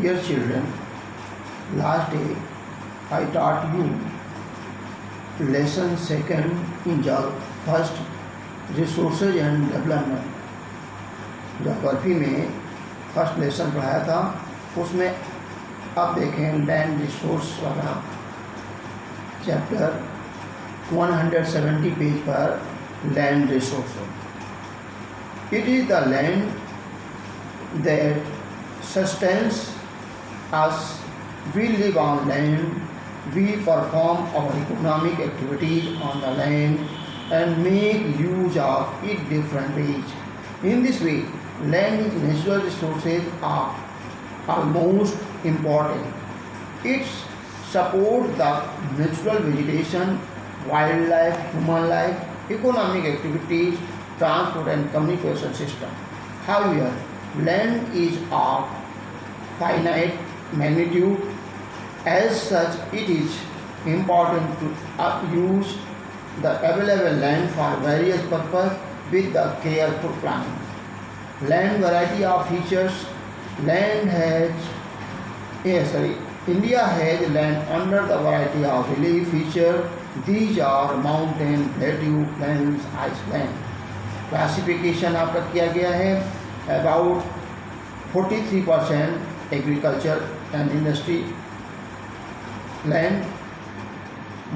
Dear children, last day I taught you lesson second in first resources and development. Geography में first lesson पढ़ाया था, उसमें अब देखें लैंड रिसोर्स वाला चैप्टर 170 पेज पर land resource. It is the land that sustains us. We live on land, we perform our economic activities on the land and make use of it different ways. In this way, land's natural resources are almost important. It supports the natural vegetation, wildlife, human life, economic activities, transport and communication system. However, land is of finite magnitude. As such, it is important to use the available land for various purposes with the careful planning. Land variety of features. India has land under the variety of relief features. These are mountain, plateau, plains, iceland. Classification आपका किया गया है. About 43% agriculture and industry land,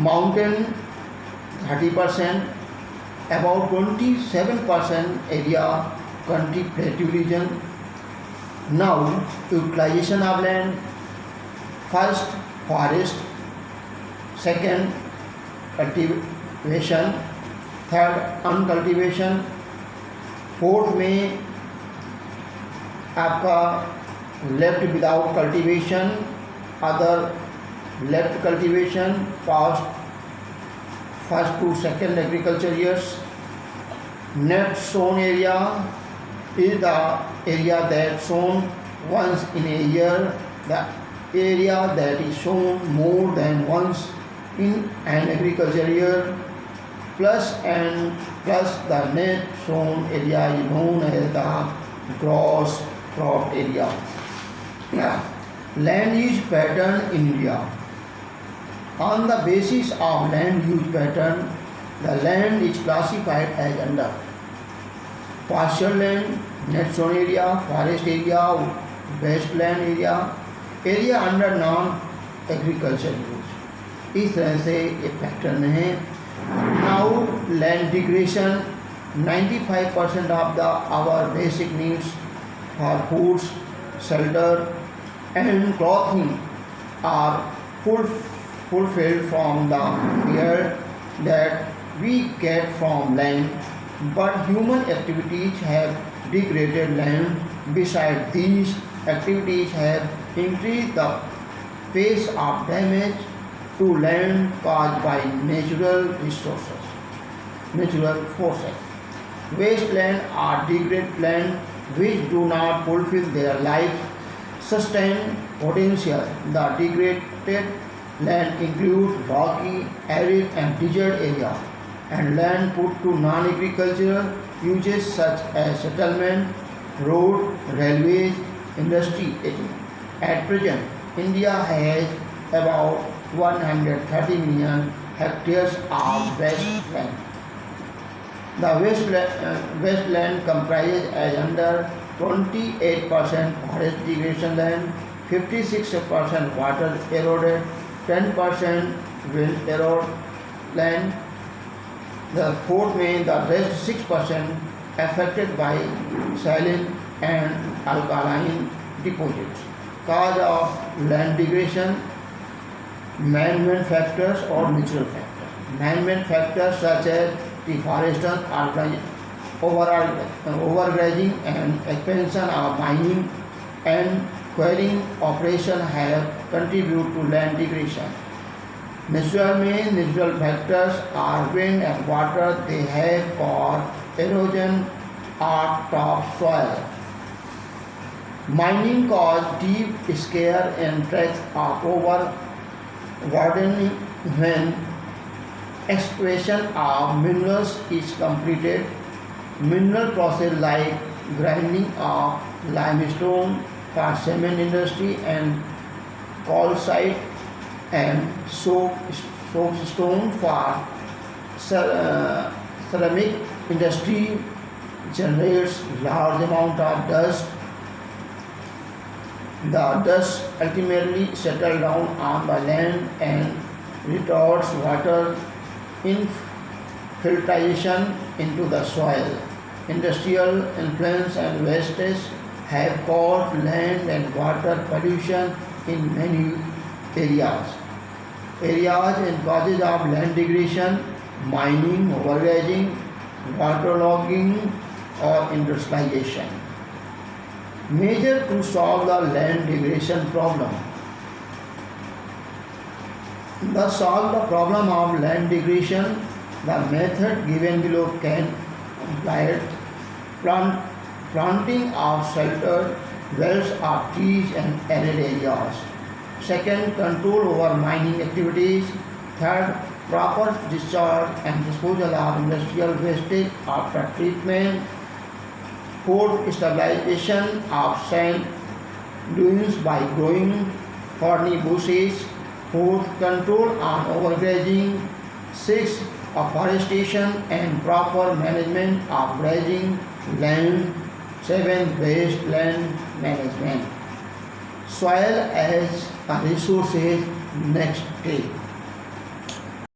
mountain 30%, about 27% area country plateau region. Now utilization of land: first forest, second cultivation, third uncultivation, fourth में आपका left without cultivation, other left cultivation, first to second agriculture years. Net sown area is the area that sown once in a year. The area that is sown more than once in an agricultural year plus the net sown area is known as the gross crop area. Land use pattern in India. On the basis of land use pattern, the land is classified as under pasture land, net sown area, forest area, wasteland area, area under non-agriculture use. इस तरह से ये pattern है. Now land degradation. 95% of our basic needs for foods, shelter and clothing are fulfilled from the air that we get from land, but human activities have degraded land. Besides, these activities have increased the pace of damage to land caused by natural forces. Wasteland are degraded land which do not fulfill their life sustain potential. The degraded land includes rocky, arid and desert area, and land put to non-agricultural uses such as settlement, road, railways, industry, etc. At present, India has about 130 million hectares of wasteland. The wasteland comprises as under 28% forest degradation land, 56% water eroded, 10% wind eroded land. The fourth में the rest 6% affected by saline and alkaline deposits. Cause of land degradation: man-made factors or natural factors. Man-made factors such as deforestation, overgrazing and expansion of mining and quarrying operation have contributed to land degradation. Natural factors are wind and water. They have caused erosion of topsoil. Mining caused deep scare and tracts of overburdening. When excavation of minerals is completed, mineral process like grinding of limestone for cement industry and calcite and soapstone for ceramic industry generates large amount of dust. The dust ultimately settles down on the land and retorts water infiltration into the soil. Industrial influence and wastage have caused land and water pollution in many areas. Areas and causes of land degradation, mining, overgrazing, waterlogging, or industrialization. Measure to solve the land degradation problem. To solve the problem of land degradation, the method given below can be applied. Planting of sheltered belts of trees and arid areas. Second, control over mining activities. Third, proper discharge and disposal of industrial wastage after treatment. Fourth, stabilization of sand dunes by growing thorny bushes. Fourth, control on overgrazing. Sixth, afforestation and proper management of grazing land. Seventh, wasteland management. Soil as a resource. Next take.